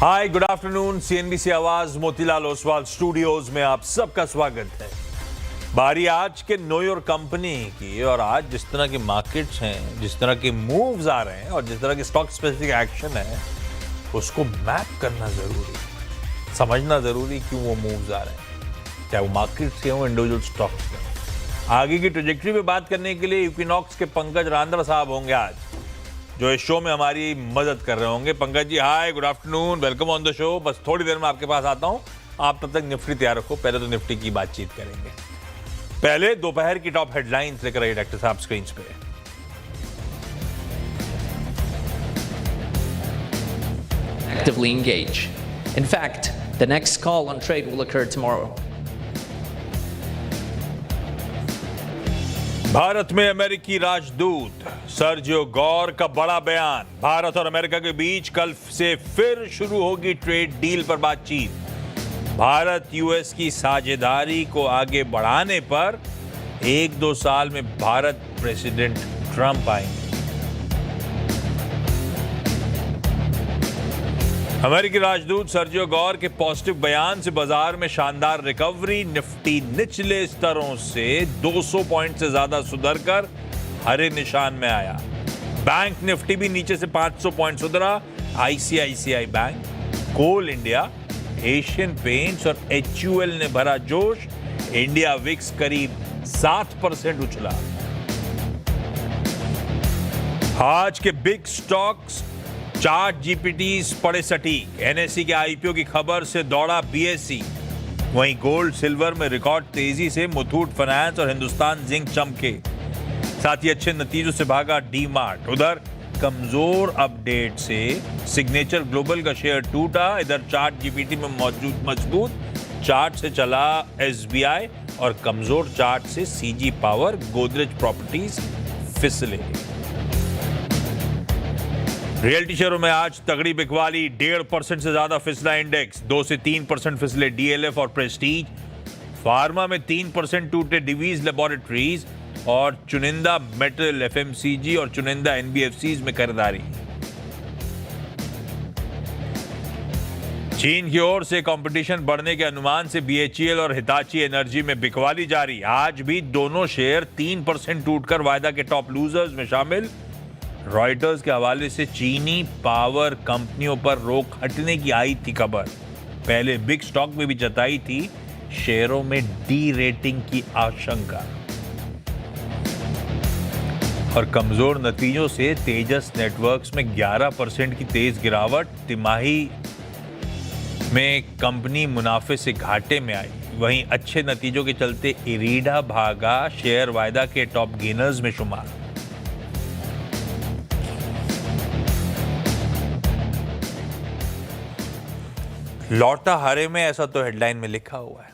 हाय, good afternoon. CNBC आवाज Motilal Oswal studios में आप सबका स्वागत है। बारी आज के नो योर कंपनी की, और आज जिस तरह के मार्केट्स हैं, जिस तरह के मूव्स आ रहे हैं और जिस तरह के स्टॉक स्पेसिफिक एक्शन है, उसको मैप करना जरूरी, समझना जरूरी क्यों वो मूव्स आ रहे हैं, चाहे वो मार्केट्स के हों, इंडिविजुअल स्टॉक्स के। आगे की ट्रेजेक्टरी पे बात करने के लिए इक्विनॉक्स के पंकज रांदरा साहब होंगे आज, जो इस शो में हमारी मदद कर रहे होंगे। Pankaj ji, hi, good afternoon, welcome on the show. बस थोड़ी देर में आपके पास आता हूं, आप तब तक निफ्टी तैयार रखो। पहले तो निफ्टी की बातचीत करेंगे। पहले दोपहर की टॉप हेडलाइंस लेकर आइए डॉक्टर साहब स्क्रीन पे। Actively engage. In fact, the next call on trade will occur tomorrow. Bharat में अमेरिकी राजदूत सर्जियो गौर का बड़ा बयान। भारत और अमेरिका के बीच कल से फिर शुरू होगी ट्रेड डील पर बातचीत। भारत यूएस की साझेदारी को आगे बढ़ाने पर 1-2 साल में भारत प्रेसिडेंट ट्रंप आएंगे। अमेरिकी राजदूत सर्जियो गौर के पॉजिटिव बयान से बाजार में शानदार रिकवरी। निफ्टी निचले स्तरों से 200 पॉइंट से ज्यादा सुधरकर हरे निशान में आया। बैंक निफ्टी भी नीचे से 500 पॉइंट सुधरा। आईसीआईसीआई बैंक, कोल इंडिया, एशियन पेंट्स और एचयूएल ने भरा जोश। इंडिया विक्स करीब 7% उछला। आज के बिग स्टॉक्स, चार्ट जीपीटीज पड़े सटीक। एनएसई के आईपीओ की खबर से दौड़ा बीएसई। वहीं गोल्ड सिल्वर में रिकॉर्ड तेजी से मुथूट फाइनेंस और हिंदुस्तान जिंक चमके। साथ ही अच्छे नतीजों से भागा डी मार्ट। उधर कमजोर अपडेट से सिग्नेचर ग्लोबल का शेयर टूटा। इधर चार्ट जीपीटी में मौजूद मजबूत चार्ट से चला एसबीआई और कमजोर चार्ट से सीजी पावर, गोदरेज प्रॉपर्टीज फिसले। रियल्टी शेयरों में आज तगड़ी बिकवाली। 1.5% से ज्यादा फिसला इंडेक्स। 2 से 3% फिसले डीएलएफ और प्रेस्टीज। फार्मा में 3% टूटे डिवीज लेबोरेटरीज और चुनिंदा मेटल, एफएमसीजी और चुनिंदा एनबीएफसीज में खरीदारी। चीन की ओर से कंपटीशन बढ़ने के अनुमान से बीएचईएल और हिताची एनर्जी में बिकवाली जारी। आज भी दोनों शेयर 3% टूटकर वायदा के टॉप लूजर्स में शामिल। रॉयटर्स के हवाले से चीनी पावर कंपनियों पर रोक हटने की आई थी खबर। पहले बिग स्टॉक में भी जताई थी शेयरों में डी रेटिंग की आशंका। और कमजोर नतीजों से तेजस नेटवर्क्स में 11% की तेज गिरावट। तिमाही में कंपनी मुनाफे से घाटे में आई। वहीं अच्छे नतीजों के चलते इरीडा भागा, शेयर वायदा के टॉप गेनर्स में शुमार। लौटा हारे में, ऐसा तो हेडलाइन में लिखा हुआ है,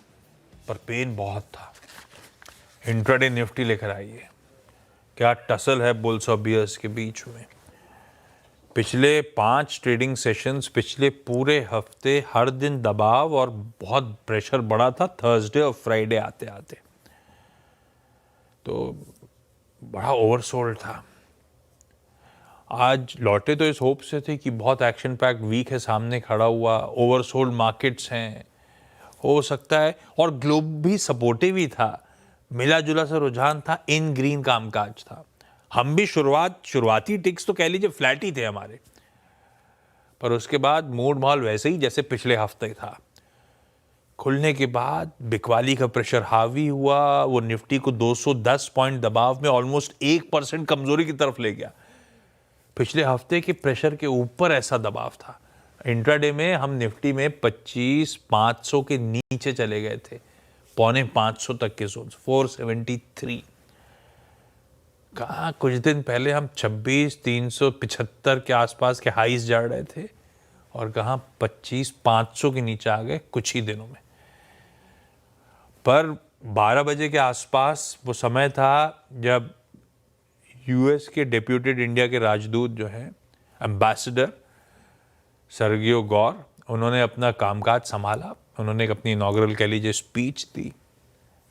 पर पेन बहुत था। इंट्राडे निफ्टी लेकर आइए। क्या टसल है बुल्स और बियर्स के बीच में। पिछले 5 ट्रेडिंग सेशंस, पिछले पूरे हफ्ते हर दिन दबाव और बहुत प्रेशर बढ़ा था। थर्सडे और फ्राइडे आते आते तो बड़ा ओवरसोल्ड था। आज लौटे तो इस होप से थे कि बहुत एक्शन पैक्ड वीक है सामने खड़ा हुआ, ओवरसोल्ड मार्केट्स हैं, हो सकता है, और ग्लोब भी सपोर्टिव ही था, मिला जुला सा रुझान था, इन ग्रीन कामकाज था। हम भी शुरुआती टिक्स तो कह लीजिए फ्लैट ही थे हमारे, पर उसके बाद मूड माहौल वैसे ही जैसे पिछले हफ्ते था। खुलने के बाद बिकवाली का प्रेशर हावी हुआ। वो निफ्टी को 210 पॉइंट दबाव में ऑलमोस्ट 1% कमजोरी की तरफ ले गया। पिछले हफ्ते के प्रेशर के ऊपर ऐसा दबाव था। इंट्राडे में हम निफ्टी में 25,500 के नीचे चले गए थे, 450 तक के जोन, 473। कहाँ कुछ दिन पहले हम 26,375 के आसपास के हाईज जा रहे थे, और कहाँ 25,500 के नीचे आ गए कुछ ही दिनों में। पर 12 बजे के आसपास वो समय था जब यूएस के डेप्यूटेड इंडिया के राजदूत जो हैं, एम्बेसडर सर्जियो गौर, उन्होंने अपना कामकाज संभाला। उन्होंने एक अपनी इनॉग्रल कह लीजिए स्पीच दी।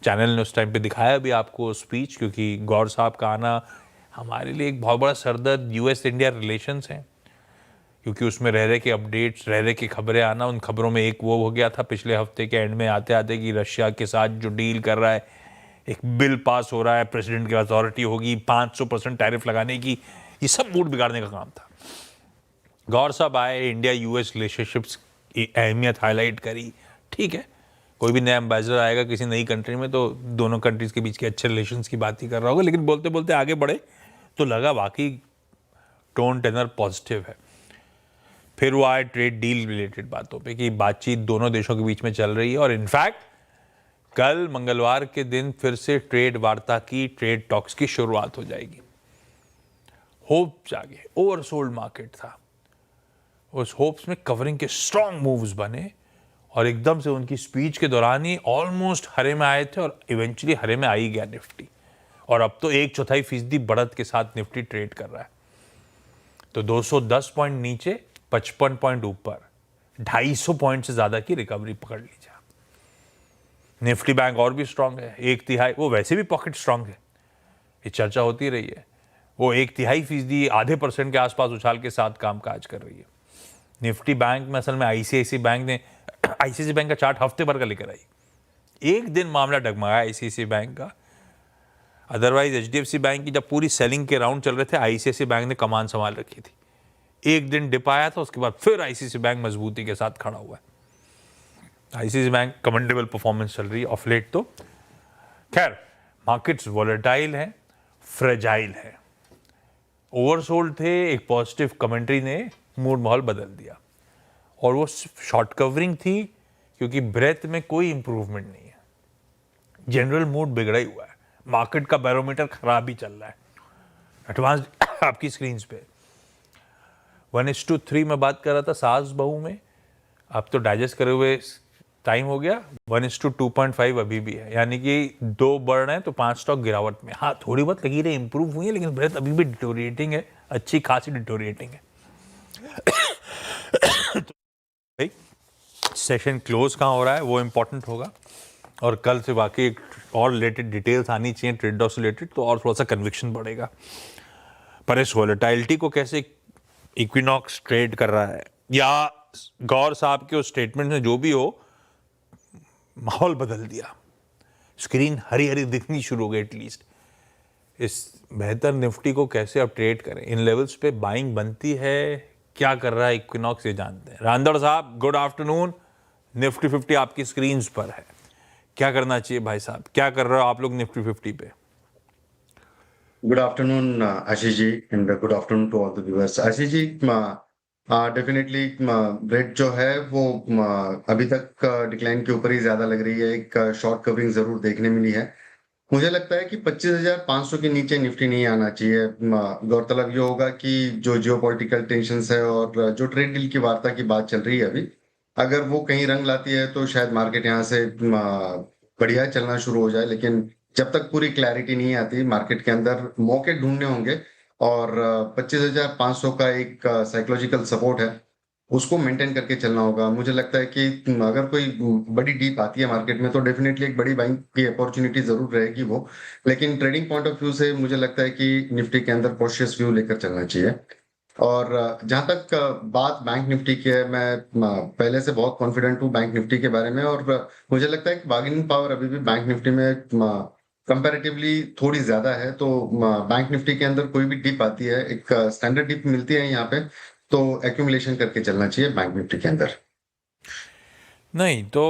चैनल ने उस टाइम पे दिखाया भी आपको स्पीच, क्योंकि गौर साहब का आना हमारे लिए एक बहुत बड़ा सरदर्द यूएस इंडिया रिलेशंस हैं। क्योंकि उसमें रह रहे के अपडेट्स, रह रहे की खबरें आना, उन खबरों में एक वो हो गया था पिछले हफ्ते के एंड में आते आते कि रशिया के साथ जो डील कर रहा है, एक बिल पास हो रहा है, प्रेसिडेंट की अथॉरिटी होगी 500% टैरिफ लगाने की, ये सब मूड बिगाड़ने का काम था। गौर साहब आए, इंडिया यूएस रिलेशनशिप्स की अहमियत हाईलाइट करी, ठीक है, कोई भी नया एम्बेसडर आएगा किसी नई कंट्री में तो दोनों कंट्रीज के बीच के अच्छे रिलेशंस की बात ही कर रहा होगा, लेकिन बोलते बोलते आगे बढ़े तो लगा वाकई टोन टेनर पॉजिटिव है। फिर वो आए ट्रेड डील रिलेटेड बातों पे कि बातचीत दोनों देशों के बीच में चल रही है, और इनफैक्ट कल मंगलवार के दिन फिर से ट्रेड वार्ता की, ट्रेड टॉक्स की शुरुआत हो जाएगी। होप जागे, ओवरसोल्ड मार्केट था, उस होप्स में कवरिंग के स्ट्रॉन्ग मूव्स बने और एकदम से उनकी स्पीच के दौरान ही ऑलमोस्ट हरे में आए थे और इवेंचुअली हरे में आ ही गया निफ्टी, और अब तो 1/4% बढ़त के साथ निफ्टी ट्रेड कर रहा है। तो 210 पॉइंट नीचे, 55 पॉइंट ऊपर, 250 पॉइंट से ज्यादा की रिकवरी पकड़ लीजिए। निफ्टी बैंक और भी स्ट्रांग है, 1/3, वो वैसे भी पॉकेट स्ट्रांग है, ये चर्चा होती रही है, वो 1/3%, आधे % के आसपास उछाल के साथ कामकाज कर रही है। निफ्टी बैंक में असल में आईसीआईसी बैंक ने, आईसीआईसी बैंक का चार्ट हफ्ते भर का लेकर आई, एक दिन मामला डगमगाया आईसीआईसी बैंक का। अदरवाइज एचडीएफसी बैंक की जब पूरी सेलिंग के राउंड चल रहे थे, आईसीआईसी बैंक ने कमान संभाल रखी थी। एक दिन डिप आया था, उसके बाद फिर आईसीआईसी बैंक मजबूती के साथ खड़ा हुआ है। आईसीआईसी बैंक कमेंडेबल परफॉर्मेंस चल रही है ऑफ लेट। तो खैर, मार्केट्स वॉलेटाइल हैं, फ्रेजाइल है, ओवरसोल्ड थे, एक पॉजिटिव कमेंट्री ने मूड माहौल बदल दिया, और वो शॉर्ट कवरिंग थी क्योंकि ब्रेथ में कोई इंप्रूवमेंट नहीं है, जनरल मूड बिगड़ा ही हुआ है, मार्केट का बैरोमीटर खराब ही चल रहा है। एडवांस आपकी स्क्रीन पे 1:3 में बात कर रहा था सास बहू में, अब तो डाइजेस्ट करे हुए टाइम हो गया, 1:2.5 अभी भी है, यानी कि 2 बढ़ रहे हैं तो 5 स्टॉक गिरावट में। हाँ, थोड़ी बहुत लगी रही, इंप्रूव हुई है, लेकिन ब्रेथ अभी भी डिटोरिएटिंग है, अच्छी खासी डिटोरिएटिंग है। भाई, सेशन क्लोज कहाँ हो रहा है वो इंपॉर्टेंट होगा, और कल से बाकी और रिलेटेड डिटेल्स आनी चाहिए ट्रेड डॉस रिलेटेड, तो और थोड़ा सा कन्विक्शन बढ़ेगा। पर इस वॉलेटाइलिटी को कैसे इक्विनॉक्स ट्रेड कर रहा है, या गौर साहब के उस स्टेटमेंट में जो भी हो, माहौल बदल दिया, स्क्रीन हरी हरी दिखनी शुरू हो गई। एटलीस्ट इस बेहतर निफ्टी को कैसे अब ट्रेड करें, इन लेवल्स पे बाइंग बनती है, क्या कर रहा है इक्विनॉक्स, ये जानते हैं। रांदड़ साहब, गुड आफ्टरनून। निफ्टी 50 आपकी स्क्रीन पर है, क्या करना चाहिए भाई साहब, क्या कर रहे हो आप लोग निफ्टी 50 पे? Good afternoon Ashish ji, and good afternoon to all the viewers. Ashish ji, definitely breadth जो है वो अभी तक डिक्लाइन के ऊपर ही ज्यादा लग रही है, एक शॉर्ट कवरिंग जरूर देखने मिली है। मुझे लगता है कि 25,500 के नीचे निफ्टी नहीं आना चाहिए। गौरतलब ये होगा कि जो जियोपॉलिटिकल टेंशंस है और जो ट्रेड डील की वार्ता की बात चल रही है अभी, अगर वो कहीं रंग लाती है तो शायद मार्केट यहाँ से बढ़िया चलना शुरू हो जाए, लेकिन जब तक पूरी क्लैरिटी नहीं आती, मार्केट के अंदर मौके ढूंढने होंगे, और 25,500 का एक साइकोलॉजिकल सपोर्ट है, उसको मेंटेन करके चलना होगा। मुझे लगता है कि अगर कोई बड़ी डीप आती है मार्केट में तो डेफिनेटली एक बड़ी बाइंग की अपॉर्चुनिटी जरूर रहेगी वो, लेकिन ट्रेडिंग पॉइंट ऑफ व्यू से मुझे लगता है कि निफ्टी के अंदर कॉशियस व्यू लेकर चलना चाहिए। और जहां तक बात बैंक निफ्टी की है, मैं पहले से बहुत कॉन्फिडेंट हूँ बैंक निफ्टी के बारे में, और मुझे लगता है कि बार्गेनिंग पावर अभी भी बैंक निफ्टी में कंपैरेटिवली थोड़ी ज्यादा है। तो बैंक निफ्टी के अंदर कोई भी डिप आती है, एक स्टैंडर्ड डिप मिलती है यहाँ पे, तो एक्यूमुलेशन करके चलना चाहिए बैंक निफ्टी के अंदर। नहीं तो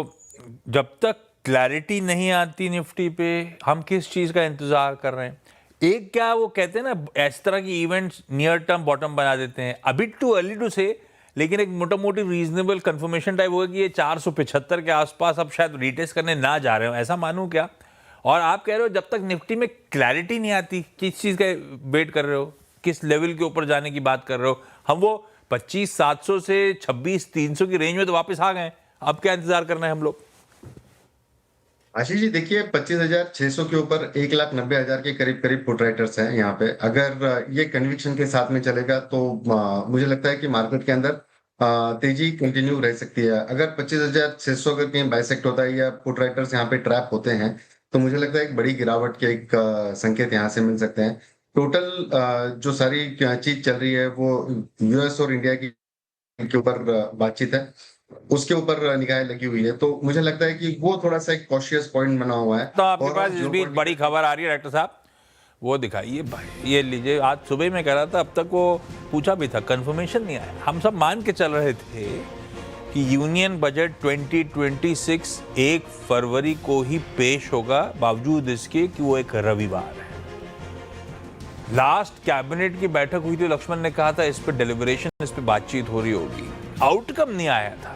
जब तक क्लैरिटी नहीं आती निफ्टी पे, हम किस चीज़ का इंतज़ार कर रहे हैं? एक क्या वो कहते हैं ना, इस तरह की इवेंट्स नियर टर्म बॉटम बना देते हैं, अभी टू अर्ली टू से, लेकिन एक मोटा मोटी रीजनेबल कंफर्मेशन टाइप होगा कि ये 475 के आसपास अब शायद रीटेस्ट करने ना जा रहे हो, ऐसा मानूं क्या? और आप कह रहे हो जब तक निफ्टी में क्लैरिटी नहीं आती, किस चीज़ का वेट कर रहे हो, किस लेवल के ऊपर जाने की बात कर रहे हो? हम वो 25,700 से 26,300 की रेंज में तो वापस आ गए, अब क्या इंतजार करना है हम लोग? आशीष जी देखिए, 25,600 के ऊपर 1,90,000 के करीब करीब पुट राइटर्स हैं यहाँ पे। अगर ये कन्विक्शन के साथ में चलेगा तो मुझे लगता है कि मार्केट के अंदर तेजी कंटिन्यू रह सकती है। अगर 25,600 अगर कहीं बाइसेक्ट होता है या पुट राइटर्स यहाँ पे ट्रैप होते हैं, तो मुझे लगता है एक बड़ी गिरावट के एक संकेत यहाँ से मिल सकते हैं। टोटल जो सारी चीज चल रही है वो यूएस और इंडिया की के ऊपर बातचीत है, उसके ऊपर निगाहें लगी हुई है। तो मुझे लगता है कि वो थोड़ा-सा एक कॉशियस पॉइंट बना हुआ है। तो आपके और पास इस बीच जियोपॉलिटिकल बड़ी खबर आ रही है डॉक्टर साहब, वो दिखाइए भाई, ये लीजिए। आज सुबह में कह रहा था, अब तक वो पूछा भी था, कंफर्मेशन नहीं आया। हम सब मान के चल रहे थे कि यूनियन बजट 2026 1 फरवरी को ही पेश होगा, बावजूद इसके कि वो एक रविवार है। लास्ट कैबिनेट की बैठक हुई थी, लक्ष्मण ने कहा था इस पे डेलिब्रेशन, इस पे बातचीत हो रही होगी, आउटकम नहीं आया था।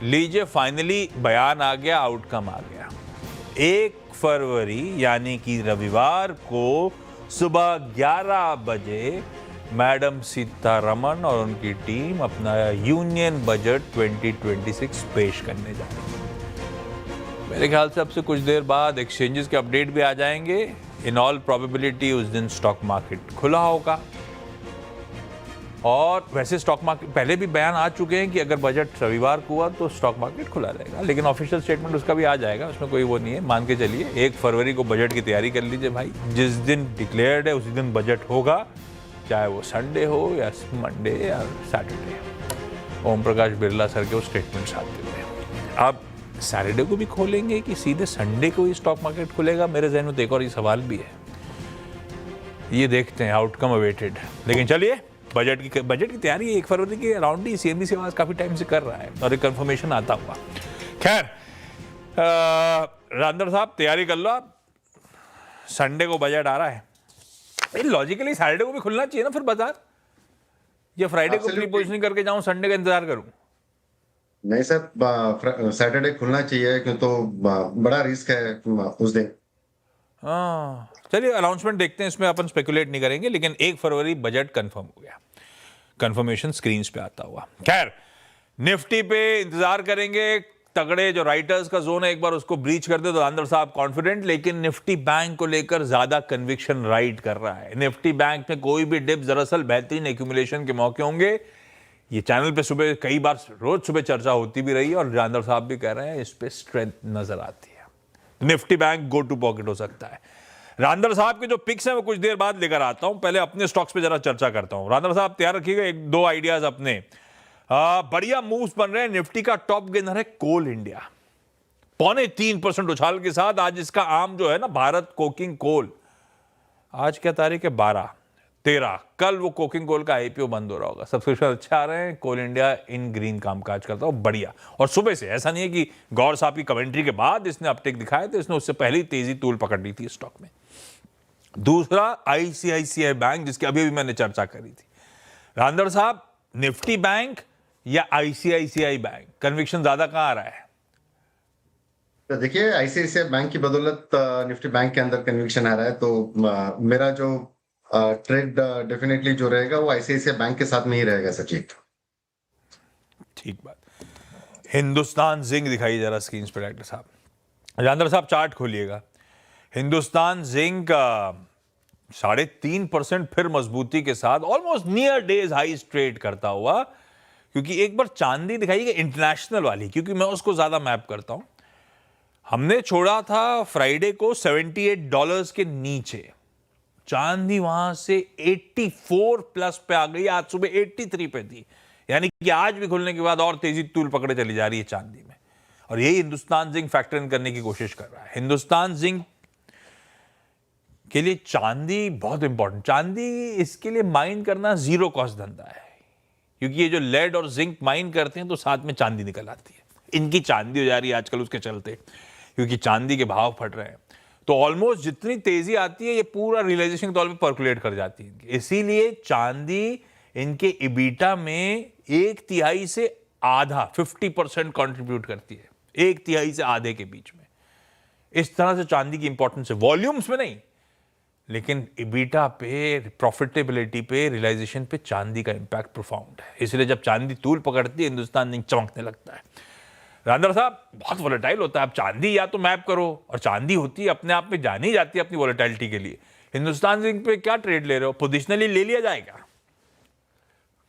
लीजिए फाइनली बयान आ गया, आउटकम आ गया। 1 फरवरी यानी कि रविवार को सुबह 11 बजे मैडम सीतारमण और उनकी टीम अपना यूनियन बजट 2026 पेश करने जा रही है। मेरे ख्याल से अब से कुछ देर बाद एक्सचेंजेस के अपडेट भी आ जाएंगे। इन ऑल प्रोबेबिलिटी उस दिन स्टॉक मार्केट खुला होगा। और वैसे स्टॉक मार्केट पहले भी बयान आ चुके हैं कि अगर बजट रविवार को हुआ तो स्टॉक मार्केट खुला रहेगा, लेकिन ऑफिशियल स्टेटमेंट उसका भी आ जाएगा, उसमें कोई वो नहीं है। मान के चलिए 1 फरवरी को बजट की तैयारी कर लीजिए भाई। जिस दिन डिक्लेयर्ड है उसी दिन बजट होगा, चाहे वो संडे हो या मंडे या सैटरडे। ओम प्रकाश बिरला सर के वो स्टेटमेंट्स आते हुए। अब सैटरडे को भी खोलेंगे कि सीधे संडे को ही स्टॉक मार्केट खुलेगा, मेरे जहन में तो एक और ये सवाल भी है। ये देखते हैं, आउटकम अवेटेड। लेकिन चलिए, बजट की तैयारी 1 फरवरी के अराउंड ही सीएनबीसी आवाज काफी टाइम से कर रहा है और एक कंफर्मेशन आता हुआ। खैर, रांदर साहब तैयारी कर लो आप, संडे को बजट आ रहा है। लॉजिकली सैटरडे को भी खुलना चाहिए ना फिर बाजार, या फ्राइडे को प्री पोजिशनिंग करके जाऊं, संडे का इंतजार करूं? नहीं सर, सैटरडे खुलना चाहिए, क्यों तो बड़ा रिस्क है उस दिन। हाँ चलिए, अनाउंसमेंट देखते हैं, इसमें अपन स्पेकुलेट नहीं करेंगे। लेकिन 1 फरवरी बजट कंफर्म हो गया, कंफर्मेशन स्क्रीन पे आता हुआ। खैर, निफ्टी पे इंतजार करेंगे। तगड़े जो राइटर्स का जोन है, एक बार उसको ब्रीच कर दे तो अंदर साहब कॉन्फिडेंट। लेकिन निफ्टी बैंक को लेकर ज्यादा कन्विक्शन राइट कर रहा है। निफ्टी बैंक में कोई भी डिप दरअसल बेहतरीन एक्यूमुलेशन के मौके होंगे। ये चैनल पे सुबह कई बार रोज सुबह चर्चा होती भी रही है और रांदर साहब भी कह रहे हैं इस पे स्ट्रेंथ नजर आती है। Nifty bank go to pocket हो सकता है। रांदर साहब के जो पिक्स हैं वो कुछ देर बाद लेकर आता हूं, पहले अपने स्टॉक्स पे जरा चर्चा करता हूं। रांदर साहब तैयार रखिएगा, 1-2 आइडियाज अपने। बढ़िया मूव्स बन रहे हैं। निफ्टी का टॉप गेनर है कोल इंडिया, 2.25% उछाल के साथ। आज इसका आम जो है ना, भारत कोकिंग कोल, आज क्या तारीख है, 12-13, कल वो कोकिंग कोल का आईपीओ बंद हो रहा होगा। सब्सक्रिप्शन अच्छा आ रहे हैं, कोल इंडिया इन ग्रीन कामकाज करता हो बढ़िया। और सुबह से ऐसा नहीं है कि गौर साहब की कमेंट्री के बाद इसने अपटेक दिखाया, तो इसने उससे पहले ही तेजी तूल पकड़ ली थी स्टॉक में। दूसरा आईसीआईसीआई बैंक, जिसकी अभी मैंने चर्चा करी थी। रांदर साहब, निफ्टी बैंक या आईसीआईसीआई बैंक, कन्विक्शन ज्यादा कहां आ रहा है? तो देखिए, आईसीआईसीआई बैंक की बदौलत निफ्टी बैंक के अंदर कन्विक्शन आ रहा है। तो मेरा जो ट्रेड डेफिनेटली जो रहेगा वो आईसीआईसीआई बैंक के साथ में ही रहेगा सचिन। ठीक बात। हिंदुस्तान जिंक दिखाइए जरा स्क्रीन पर डॉक्टर साहब। रांदर साहब चार्ट खोलिएगा। हिंदुस्तान जिंक 3.5% फिर मजबूती के साथ almost near days high trade करता हुआ। क्योंकि एक बार चांदी दिखाइएगा इंटरनेशनल वाली, क्योंकि मैं उसको ज्यादा मैप करता हूं। हमने छोड़ा था फ्राइडे को $78 के नीचे, चांदी वहां से 84 प्लस पे आ गई, आज सुबह 83 पे थी। यानी कि आज भी खुलने के बाद और तेजी तूल पकड़े चली जा रही है चांदी में, और यही हिंदुस्तान जिंक फैक्टर इन करने की कोशिश कर रहा है। हिंदुस्तान जिंक के लिए चांदी बहुत इंपॉर्टेंट। चांदी इसके लिए माइन करना जीरो कॉस्ट धंधा है, क्योंकि ये जो लेड और जिंक माइन करते हैं तो साथ में चांदी निकल आती है। इनकी चांदी हो जा रही है आजकल उसके चलते, क्योंकि चांदी के भाव फट रहे हैं। तो ऑलमोस्ट जितनी तेजी आती है ये पूरा रियलाइजेशन के तौर पे पर्कुलेट कर जाती है। इसीलिए चांदी इनके इबीटा में 1/3 से आधा 50% कंट्रीब्यूट करती है, 1/3 से आधे के बीच में। इस तरह से चांदी की इंपॉर्टेंस है, वॉल्यूम्स में नहीं, लेकिन इबीटा पे, प्रॉफिटेबिलिटी पे, रियलाइजेशन पे चांदी का इंपैक्ट प्रोफाउंड है। इसलिए जब चांदी तूल पकड़ती है, हिंदुस्तान जिंक चमकने लगता है। रांदर साहब, बहुत वोलेटाइल होता है। अब चांदी या तो मैप करो, और चांदी होती है अपने आप में जानी जाती है अपनी वोलेटाइलिटी के लिए। हिंदुस्तान जिंक पे क्या ट्रेड ले रहे हो? पोजिशनली ले लिया जाएगा?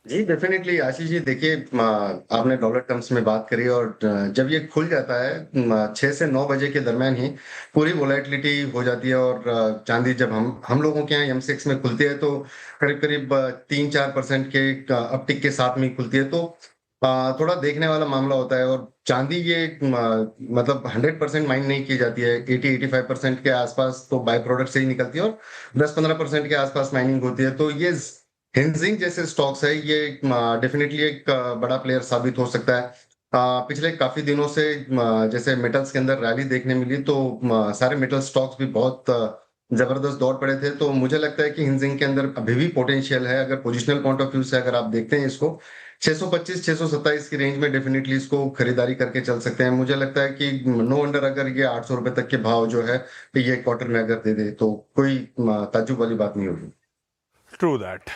जी, डेफ़िनेटली आशीष जी देखिए आपने डॉलर टर्म्स में बात करी और जब ये खुल जाता है 6 से 9 बजे के दरमियान ही पूरी वोलेटिलिटी हो जाती है और चाँदी जब हम लोगों के यहाँ एमसीएक्स में खुलती है तो करीब-करीब 3-4% के अपटिक के साथ में ही खुलती है तो थोड़ा देखने वाला मामला होता है और चाँदी ये मतलब 100% माइन नहीं की जाती है, 80-85% के आसपास तो बाय प्रोडक्ट से ही निकलती है और 10-15% के आसपास माइनिंग होती है। तो ये हिंजिंग जैसे स्टॉक्स है ये डेफिनेटली एक बड़ा प्लेयर साबित हो सकता है। पिछले काफी दिनों से जैसे मेटल्स के अंदर रैली देखने मिली तो सारे मेटल स्टॉक्स भी बहुत जबरदस्त दौड़ पड़े थे। तो मुझे लगता है कि हिंजिंग के अंदर अभी भी पोटेंशियल है। अगर पोजिशनल पॉइंट ऑफ व्यू से अगर आप देखते हैं इसको 625-627 की रेंज में डेफिनेटली इसको खरीदारी करके चल सकते हैं। मुझे लगता है कि नो वंडर अगर ये 800 रुपए तक के भाव जो है ये क्वार्टर में अगर दे दे तो कोई ताज्जुब वाली बात नहीं होगी। True that.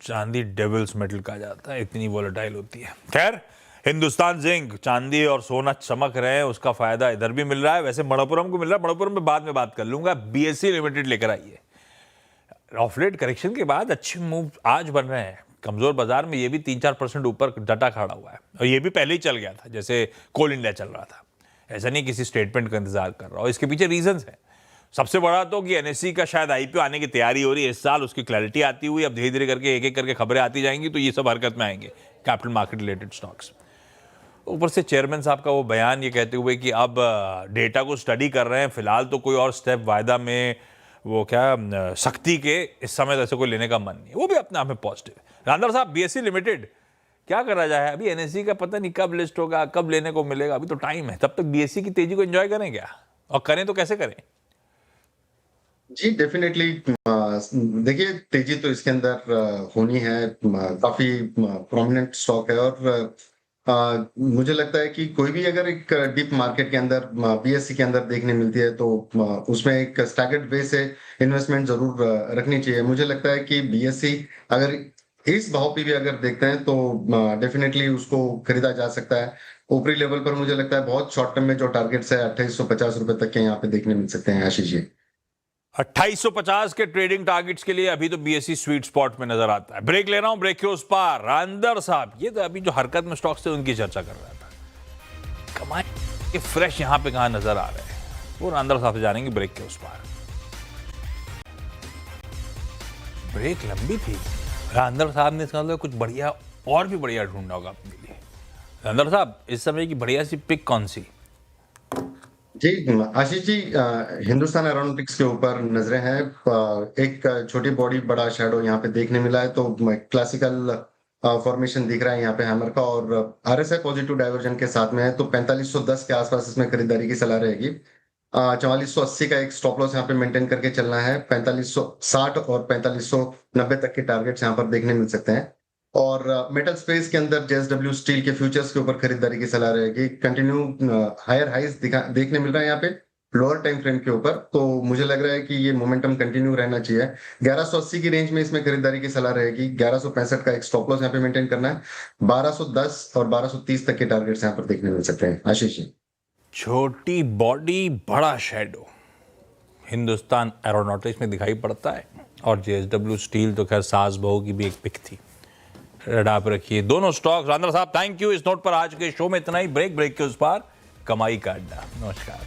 चांदी डेविल्स मेटल कहा जाता है, इतनी वोलेटाइल होती है। खैर, हिंदुस्तान जिंक, चांदी और सोना चमक रहे हैं, उसका फायदा इधर भी मिल रहा है। वैसे मणप्पुरम को मिल रहा है, मणप्पुरम में बाद में बात कर लूंगा। बीएससी लिमिटेड लेकर आइए। ऑफ लेट करेक्शन के बाद अच्छे मूव आज बन रहे हैं। कमजोर बाजार में ये भी 3-4% ऊपर डटा खड़ा हुआ है और ये भी पहले ही चल गया था, जैसे कोल इंडिया चल रहा था। ऐसा नहीं किसी स्टेटमेंट का इंतजार कर रहा हो, इसके पीछे रीजंस हैं। सबसे बड़ा तो कि एनएससी का शायद आईपीओ आने की तैयारी हो रही है इस साल, उसकी क्लैरिटी आती हुई अब धीरे धीरे करके एक एक करके खबरें आती जाएंगी तो ये सब हरकत में आएंगे, कैपिटल मार्केट रिलेटेड स्टॉक्स। ऊपर से चेयरमैन साहब का वो बयान ये कहते हुए कि अब डेटा को स्टडी कर रहे हैं, फिलहाल तो कोई और स्टेप वायदा में वो क्या सख्ती के इस समय तो ऐसे कोई लेने का मन नहीं है, वो भी अपने आप में पॉजिटिव है। रांदर साहब, बीएससी लिमिटेड क्या करा जाए? अभी एनएससी का पता नहीं कब लिस्ट होगा, कब लेने को मिलेगा, अभी तो टाइम है। तब तक बीएससी की तेजी को एंजॉय करें क्या? और करें तो कैसे करें? जी, डेफ़िनेटली देखिए तेज़ी तो इसके अंदर होनी है। काफ़ी प्रोमिनेंट स्टॉक है और मुझे लगता है कि कोई भी अगर एक डीप मार्केट के अंदर बीएससी के अंदर देखने मिलती है तो उसमें एक स्टैगर्ड वे से इन्वेस्टमेंट ज़रूर रखनी चाहिए। मुझे लगता है कि बीएससी अगर इस भाव पे भी अगर देखते हैं तो डेफ़िनेटली उसको खरीदा जा सकता है। ऊपरी लेवल पर मुझे लगता है बहुत शॉर्ट टर्म में जो टारगेट्स है ₹2850 तक के यहाँ पे देखने मिल सकते हैं आशीष जी। 2850 के ट्रेडिंग टारगेट्स के लिए अभी तो बीएससी स्वीट स्पॉट में नजर आता है। ब्रेक ले रहा हूं, ब्रेक के उस पार रांदर साहब, ये तो अभी जो हरकत में स्टॉक्स थे उनकी चर्चा कर रहा था। कमाई के फ्रेश यहां पे कहां नजर आ रहे हैं, वो रांदर साहब से जानेंगे ब्रेक के उस पार। ब्रेक लंबी थी, रांदर साहब ने इसका मतलब कुछ बढ़िया और भी बढ़िया ढूंढा होगा अपने लिए। रांदर साहब, इस समय की बढ़िया सी पिक कौन सी? जी, आशीष जी हिंदुस्तान एरोनॉटिक्स के ऊपर नजरें हैं। एक छोटी बॉडी बड़ा शैडो यहाँ पे देखने मिला है तो क्लासिकल फॉर्मेशन दिख रहा है यहाँ पे हैमर का और आरएसआई पॉजिटिव डाइवर्जन के साथ में है तो 4510 के आसपास इसमें खरीदारी की सलाह रहेगी। 4480 का एक स्टॉप लॉस यहाँ पे मेंटेन करके चलना है। 4560 और 4590 तक के टारगेट्स यहाँ पर देखने मिल सकते हैं और मेटल स्पेस के अंदर जेएसडब्ल्यू स्टील के फ्यूचर्स के ऊपर खरीदारी की सलाह रहेगी। कंटिन्यू हायर हाइज देखने मिल रहा है यहाँ पे लोअर टाइम फ्रेम के ऊपर, तो मुझे लग रहा है कि ये मोमेंटम कंटिन्यू रहना चाहिए। 1180 की रेंज में इसमें खरीदारी की सलाह रहेगी। 1165 का एक स्टॉप लॉस यहाँ पे मेंटेन करना है। 1210 और 1230 तक के टारगेट्स यहाँ पर देखने मिल सकते हैं आशीष जी। छोटी बॉडी बड़ा शैडो हिंदुस्तान एरोनॉटिक्स में दिखाई पड़ता है और जेएसडब्ल्यू स्टील तो खैर सास बहू की भी एक पिक थी। रडार पे रखिए दोनों स्टॉक्स। रांदर साहब, थैंक यू। इस नोट पर आज के शो में इतना ही। ब्रेक के उस पार कमाई का अड्डा। नमस्कार।